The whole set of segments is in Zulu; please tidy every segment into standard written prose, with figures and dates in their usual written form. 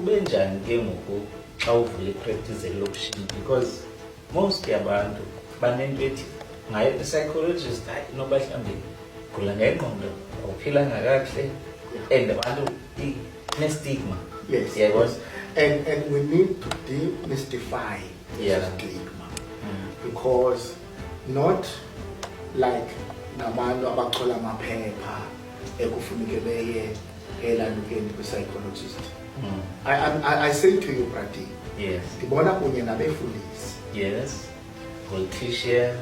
kube njani ke ngoku xa uvula ipractice elokishini, because most yabantu banento ethi ngayo i-psychologist hayi noba mhlawumbi gula ngengqondo awuphilanga kakuhle and abantu ne-stigma. Yes, yabona. yes. And we need to demystify Yeah. stigma because not like nabantu abachola amaphepha ekufuneke beye elalukeni kwi-psychologist. I say to you, Prati, Yes. ndibona kunye nabefundisi, Yes.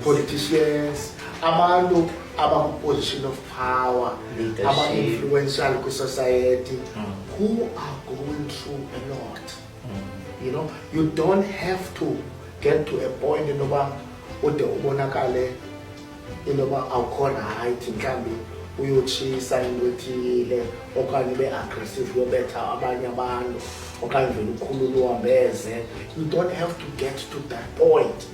Politicians. abantu position of power, Leadership. influential kwi-society, who are going through a lot. You know, you don't have to get to a point inoba ude ubonakale inoba awukho right mhlambi uyotshisa into ethile okanye be-aggressive uyobetha abanye abantu okanye vele ukhulule uhambeze. You don't have to get to that point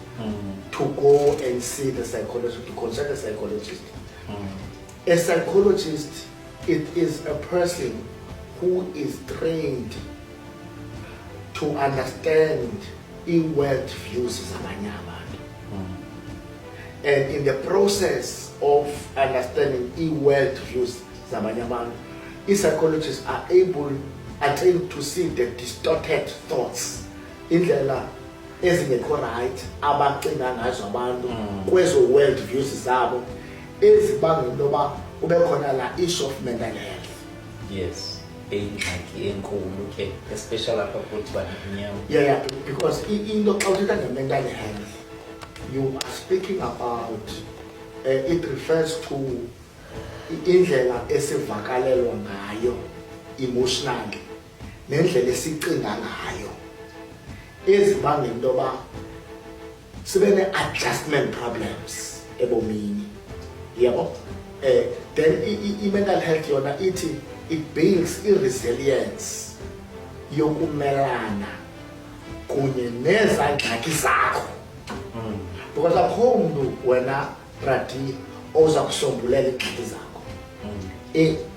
to go and see the psychologist, to consult a psychologist. A psychologist, it is a person who is trained to understand world views zabanye abantu. And in the process of understanding world views zabanye abantu, psychologists are trained to see the distorted thoughts, indlela ezingekho right abacinga ngazo abantu kwezo world views zabo ezibanga intoba ube khona la issue of mental health. Yes. Ingxaki enkulu ke especially apha kuthi banyawo. Yeah, because into xa uthetha nge-mental health, you are speaking about it refers to indlela esivakalelwa ngayo emotionally nendlela esicinga ngayo ezibanga intoba sibe ne-adjustment problems ebomini, yabo. Then i-mental health yona ithi it builds resilience yokumelana kunye neza ngxaki zakho, because akho mntu wena Prati oza kusombulela iingxaki zakho,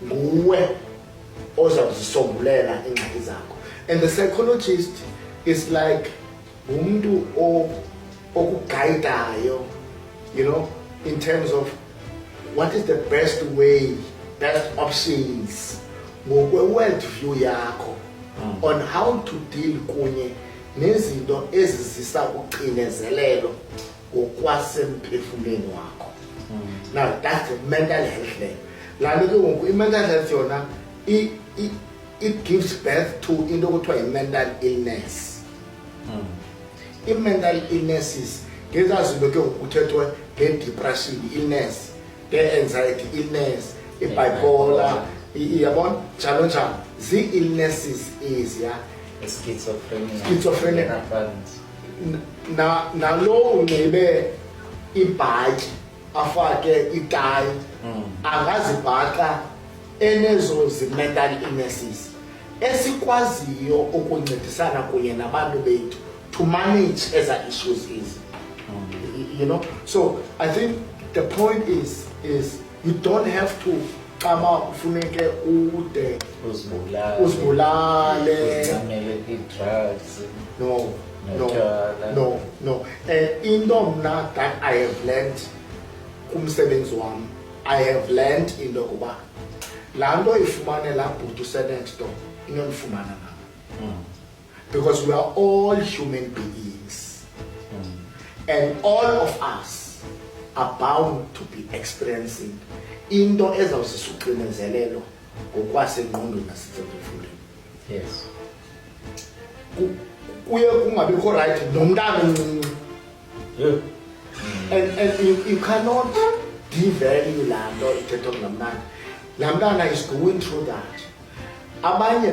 nguwe oza kuzisombulela iingxaki zakho. And the psychologist is like umuntu okuguidayo, you know, in terms of what is the best way, best options ngokwe-world view yakho on how to deal kunye nezinto ezizisa uxinezelelo ngokwasemphefumlweni wakho. Now that's the mental health level. Lalo ke ngoku i-mental health yona it gives birth to into ekuthiwa yi-mental illness. I-mental illnesses ngezaa zinto ke ngoku kuthethwe nge-depression illness, nge-anxiety illness, i-bipolar, yabona njalo njalo. Zii-illnesses eziya, schizophrenia. Nalo unxibe ibhatyi afake itayi angazibhaqa enezo zi-mental illnesses esikwaziyo ukuncedisana kunye nabantu bethu to manage eza issues easy. You know, so I think the point is you don't have to kama ufuneke ude uzibulale, drugs. no. Into mna that I have learned kumsebenzi wami, I have learned into yokuba laa nto ifumane laa bhuti usenext door inondifumana nam, because we are all human beings and all of us are bound to be experiencing into ezawuzisa uxinezelelo ngokwasengqondweni nasemphefumlweni. Yes. Kuye kungabikho right nomntana omncinci. And you cannot devalue laa nto ithethwa ngulaa mntana. Laa mntana is going through that. Abanye